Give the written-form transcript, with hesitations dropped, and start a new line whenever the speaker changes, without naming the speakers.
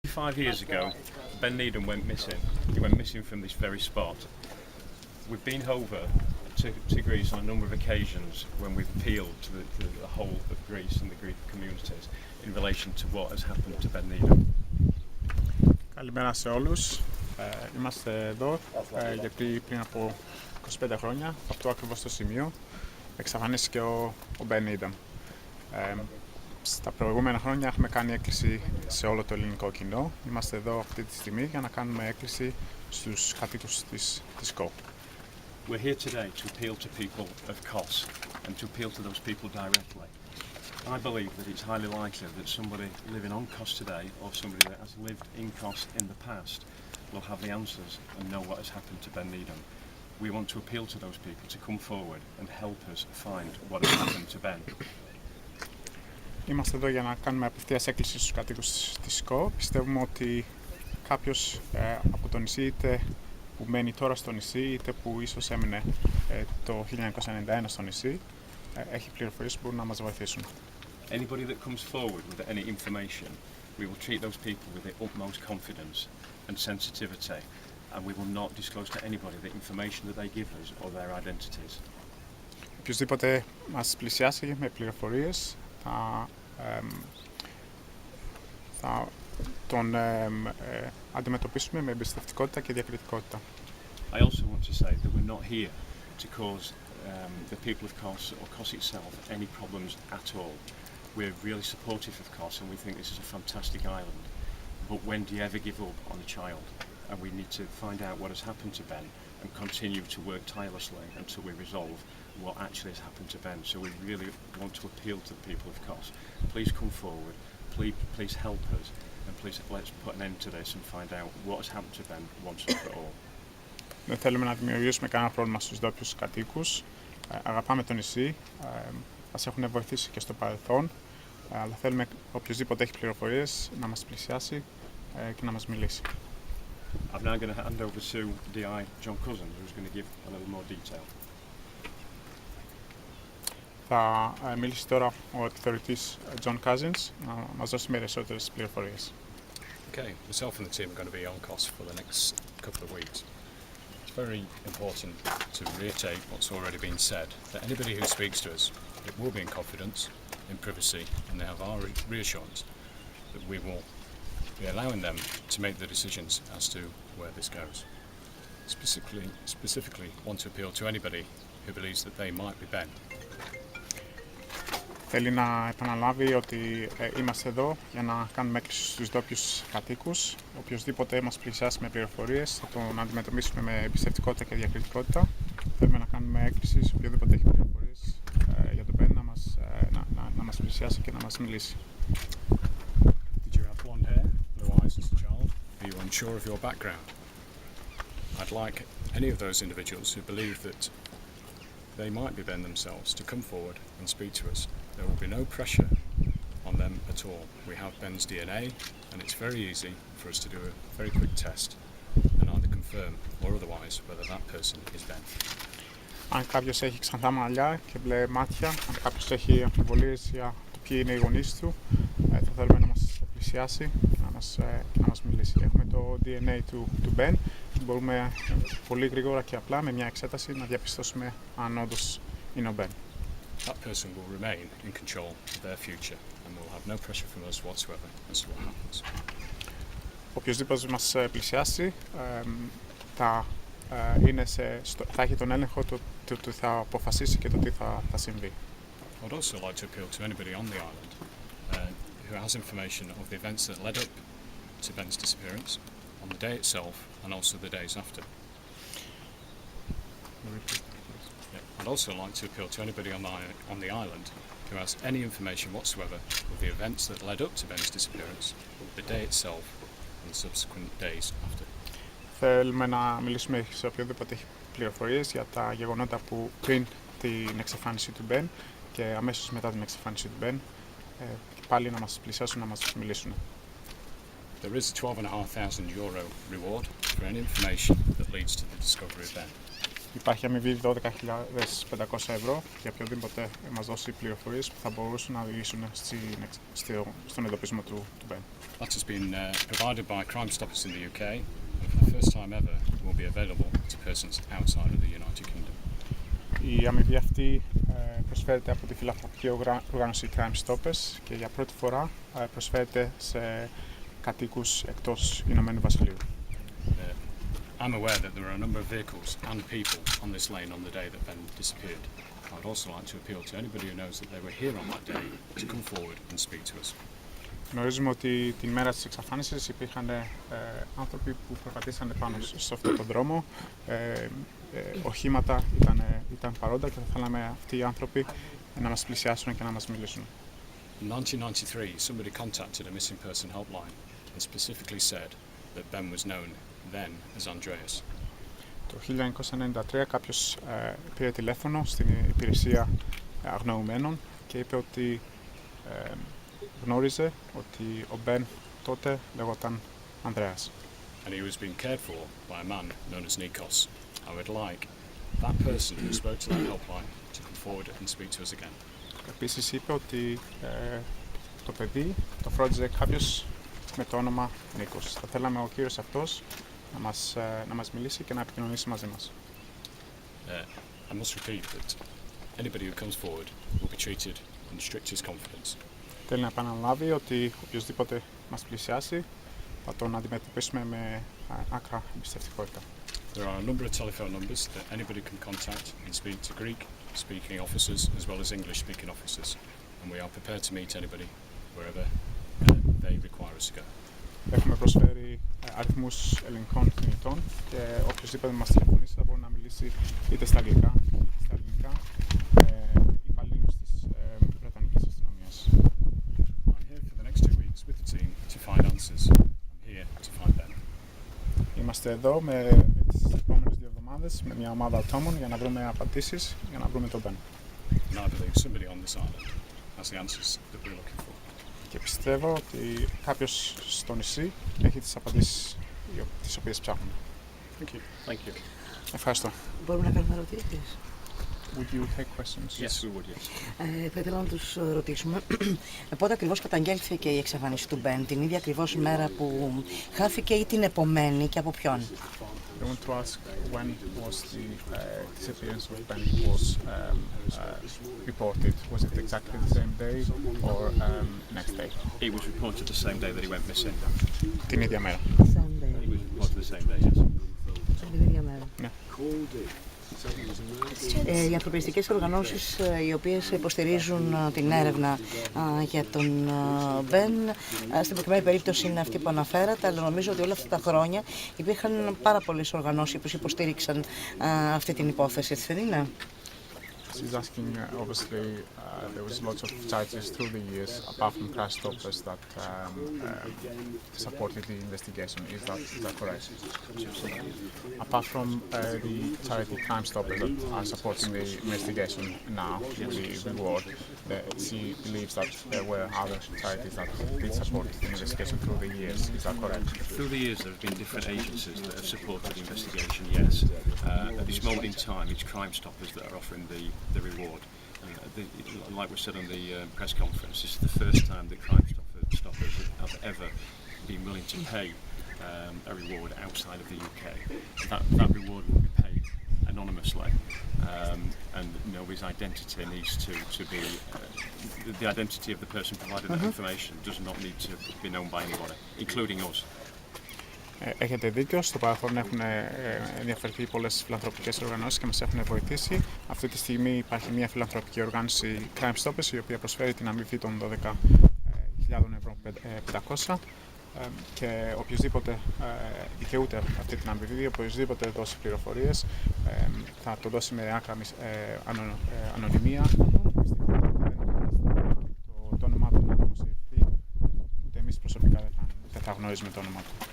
5 years ago, Ben Needham went missing. He went missing from this very spot. We've been over to Greece on a number of occasions when we've appealed to the whole of Greece and the Greek communities in relation to what has happened to Ben Needham.
Καλημέρα σε όλους. Είμαστε εδώ γιατί πριν από 25 χρόνια, αυτό ακριβώς το σημείο, εξαφανίστηκε ο Ben Needham. Στα προηγούμενα χρόνια έχουμε κάνει έκκληση σε όλο το ελληνικό κοινό. Είμαστε εδώ αυτή τη στιγμή για να κάνουμε έκκληση στους κατοίκους της ΚΟ.
We're here today to appeal to people of Kos and to appeal to those people directly. I believe that it's highly likely that somebody living on Kos today or somebody that has lived in Kos in the past will have the answers and know what has happened to Ben Needham. We want to appeal to those people to come forward and help us find what has happened to Ben.
Είμαστε εδώ για να κάνουμε απευθείας έκκληση στους κατοίκους της ΚΟ. Πιστεύουμε ότι κάποιος από το νησί, είτε που μένει τώρα στο νησί, είτε που ίσως έμεινε το 1991 στο νησί, έχει πληροφορίες που μπορούν να μας βοηθήσουν.
Anybody that comes forward with any information, we will treat those people with the utmost confidence and sensitivity, and we will not disclose to anybody the information that they give us or their identities.
Οποιοςδήποτε μας πλησιάσει με πληροφορίες, θα τον αντιμετωπίσουμε με εμπιστευτικότητα και διακριτικότητα.
I also want to say that we're not here to cause the people of Kos or Kos itself any problems at all. We're really supportive of Kos and we think this is a fantastic island. But when do you ever give up on a child? And we need to find out what has happened to Ben and continue to work tirelessly until we resolve what actually has happened to Ben. So we really want to appeal to the people of Kos. Please come forward, please help us, and please let's put an end to this and find out what has happened to Ben once and for all.
Δεν θέλουμε να δημιουργήσουμε κανένα πρόβλημα στους ντόπιους κατοίκους. Αγαπάμε το νησί, μας έχουν βοηθήσει και στο παρελθόν, αλλά θέλουμε οποιοδήποτε έχει πληροφορίες να μας πλησιάσει και να μας μιλήσει.
I'm now going to hand over to DI John Cousin, who's going to give a little more detail.
Θα μιλήσει τώρα ο επιθεωρητής John Cousins να μας δώσει περισσότερες πληροφορίες.
Okay, myself and the team are going to be on Kos for the next couple of weeks. It's very important to reiterate what's already been said, that anybody who speaks to us, it will be in confidence, in privacy, and they have our reassurance that we will be allowing them to make the decisions as to where this goes. Specifically want to appeal to anybody who believes that they might be Ben.
Θέλει να επαναλάβει ότι είμαστε εδώ για να κάνουμε έκκληση στους ντόπιους κατοίκους. Οποιοςδήποτε μας πλησιάσει με πληροφορίες θα τον αντιμετωπίσουμε με εμπιστευτικότητα και διακριτικότητα. Θέλουμε να κάνουμε έκκληση σε οποιοδήποτε έχει πληροφορίες για τον Ben να μας πλησιάσει και να μας μιλήσει.
Did you have blonde hair, blue eyes as a child? Are you unsure of your background? I'd like any of those individuals who believe that they might be Ben themselves to come forward and speak to us. There will be no pressure on them at all. We have Ben's DNA and it's very easy for us to do a very quick test and either confirm or otherwise whether that person is Ben.
Αν κάποιος έχει ξανθά μαλλιά και μπλε μάτια, αν κάποιος έχει αμφιβολίες για το ποιοι είναι οι γονείς του, θα θέλουμε να μας πλησιάσει και να μας μιλήσει. Έχουμε το DNA του Ben και μπορούμε πολύ γρήγορα και απλά με μια εξέταση να διαπιστώσουμε αν όντως είναι ο Ben.
That person will remain in control of their future and will have no pressure from us whatsoever as to what happens.
Οποιοςδήποτε μας πλησιάσει θα έχει τον έλεγχο του τι θα αποφασίσει και το τι θα συμβεί.
I'd also like to appeal to anybody on the island who has information of the events that led up to Ben's disappearance, on the day itself and also the days after. I'd also like to appeal to anybody on the island who has any information whatsoever of the events that led up to Ben's disappearance, the day itself and the subsequent days after.
Θέλουμε να μιλήσουμε σε οποιοδήποτε έχει πληροφορίες για τα γεγονότα που πριν την εξαφάνιση του Ben και αμέσως μετά την εξαφάνιση του Ben πάλι να μας πλησιάσουν, να μας μιλήσουν.
There is a €12,500 reward for any information that leads to the discovery of Ben.
Υπάρχει αμοιβή 12.500 ευρώ για οποιοδήποτε μας δώσει πληροφορίες που θα μπορούσαν να οδηγήσουν στον εντοπισμό του Ben.
That has been provided by Crime Stoppers in the UK, and for the first time ever will be available to persons outside of the United Kingdom.
Η αμοιβή αυτή προσφέρεται από τη φιλανθρωπική οργάνωση Crime Stoppers και για πρώτη φορά προσφέρεται σε κατοίκους εκτός Ηνωμένου Βασιλείου.
I'm aware that there are a number of vehicles and people on this lane on the day that Ben disappeared. I would also like to appeal to anybody who knows that they were here on that day to come forward and speak to us.
Γνωρίζουμε ότι την μέρα της εξαφάνισης υπήρχαν άνθρωποι που περπατήσαν πάνω σε αυτόν τον δρόμο. Οχήματα ήταν παρόντα και θα θέλαμε αυτοί οι άνθρωποι να μας πλησιάσουν και να μας μιλήσουν.
In 1993, somebody contacted a missing person helpline and specifically said that Ben was known then as Andreas.
Το 1993 κάποιος πήρε τηλέφωνο στην υπηρεσία αγνοωμένων και είπε ότι γνώριζε ότι ο Ben τότε λεγόταν Ανδρέας.
And he was being cared for by a man known as Nikos. I would like that person who spoke to that helpline to come forward and speak to us again.
Επίσης είπε ότι το παιδί το φρόντιζε κάποιος με το όνομα Νίκος. Θα θέλαμε ο κύριος αυτός να μας μιλήσει και να επικοινωνήσει μαζί μας.
I must repeat that anybody who comes forward will be treated in the strictest confidence.
Θέλει να επαναλάβει ότι οποιοσδήποτε μας πλησιάσει θα τον αντιμετωπίσουμε με άκρα εμπιστευτικότητα.
There are a number of telephone numbers that anybody can contact and speak to Greek-speaking officers as well as English-speaking officers, and we are prepared to meet anybody wherever they require us to go.
Έχουμε προσφέρει αριθμούς ελληνικών κινητών και οποιοσδήποτε μας τηλεφωνήσει θα μπορεί να μιλήσει είτε στα αγγλικά είτε στα ελληνικά με υπαλλήλους της Βρετανικής αστυνομίας.
I'm here for the next 2 weeks with the team to find answers. I'm here to find them.
Είμαστε εδώ με τις επόμενες 2 εβδομάδες με μια ομάδα ατόμων για να βρούμε απαντήσεις, για να βρούμε τον Ben.
And I believe somebody on this island has the answers that we're looking for.
Και πιστεύω ότι κάποιος στο νησί έχει τις απαντήσεις τις οποίες ψάχνουμε.
Thank you.
Thank you.
Ευχαριστώ.
Μπορούμε να κάνουμε ερωτήσεις?
Would you take questions?
Yes, we would, yes.
Θα ήθελα να τους ρωτήσουμε πότε ακριβώς καταγγέλθηκε η εξαφάνιση του Ben, την ίδια ακριβώς μέρα που χάθηκε ή την επομένη και από ποιον?
I want to ask when was the disappearance of Ben was reported? Was it exactly the same day or next day?
It was reported the same day that he went missing.
Την ίδια μέρα.
Sunday.
It was reported the same day, yes.
Την ίδια μέρα.
Ναι.
Οι ανθρωπιστικές οργανώσεις οι οποίες υποστηρίζουν την έρευνα για τον Ben, στην προκειμένη περίπτωση είναι αυτή που αναφέρατε, αλλά νομίζω ότι όλα αυτά τα χρόνια υπήρχαν πάρα πολλές οργανώσεις που υποστήριξαν αυτή την υπόθεση, έτσι δεν είναι?
She's asking, obviously, there was lots of charities through the years, apart from Crime Stoppers, that supported the investigation. Is that correct? Apart from the charity Crime Stoppers that are supporting the investigation now, the reward, she believes that there were other charities that did support the investigation through the years. Is that correct?
Through the years, there have been different agencies that have supported the investigation, yes. At this moment in time, it's Crime Stoppers that are offering the reward. Like we said on the press conference, this is the first time that Crime Stoppers have ever been willing to pay a reward outside of the UK. That reward will be paid anonymously, and nobody's identity needs to be the identity of the person providing that information does not need to be known by anybody, including us.
Έχετε δίκιο. Στο παρελθόν έχουν ενδιαφερθεί πολλές φιλανθρωπικές οργανώσεις και μας έχουν βοηθήσει. Αυτή τη στιγμή υπάρχει μια φιλανθρωπική οργάνωση Crime Stoppers η οποία προσφέρει την αμοιβή των 12.500 ευρώ 500 και οποιοδήποτε δικαιούται αυτή την αμοιβή, οποιοδήποτε δώσει πληροφορίες θα το δώσει με άκρα ανωνυμία. Το όνομά του να δημοσιευτεί, ούτε εμείς προσωπικά δεν θα γνωρίζουμε το όνομά του.